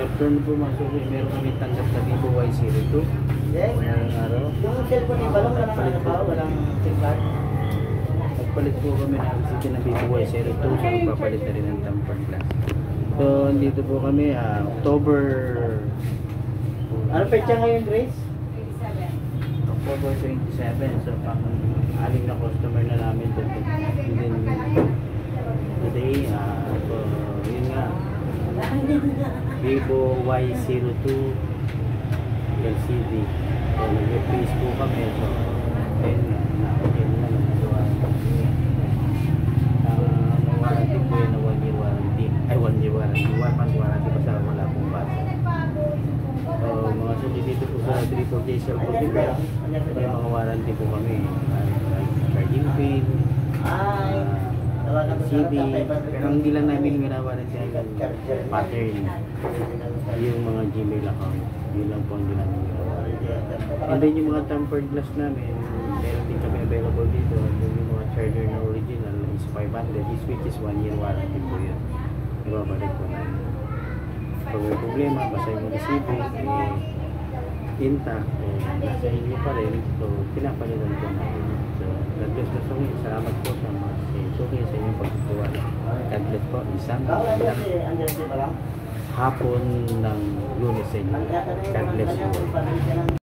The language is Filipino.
Afternoon po mga suki, meron kami tanggap na Vivo Y02. Ngayong araw. Yung cellphone ni Balong, walang SIM card. Nagpalit po kami ng LCD ng Vivo Y02. So magpapalit na rin ng tempered glass. So dito po kami, October... Ano petsa ngayon, Grace? October 27. So pang aling na customer na namin within today. So yun nga. Vivo Y02 LCD. So nag-replace po kami. So ayun nga, na-okay na nagawa. Ang warranty po yun na 1 year warranty. Ay 1 year warranty. 1 month warranty basta wala pong bata. So mga suki dito po sa 3-4 days cellphone repair. May mga warranty po kami. Charging pin. CD, pero hindi lang namin winawarranty ang pattern, yung mga Gmail account, yun lang po ang hindi namin winawarranty. And then yung mga tempered glass namin, meron din kami available dito. Yung mga charger na original is 500, which is 1 year warranty po yun. Ibabalik po namin. Pag may problema, basta yung resibo, intact, nasa inyo pa rin, so pinapalitan po namin. So, God bless na suki. Salamat po sa mga suki sa inyong pagkukuwala. God bless po. Isang hapon ng Lunes sa inyo. God bless you.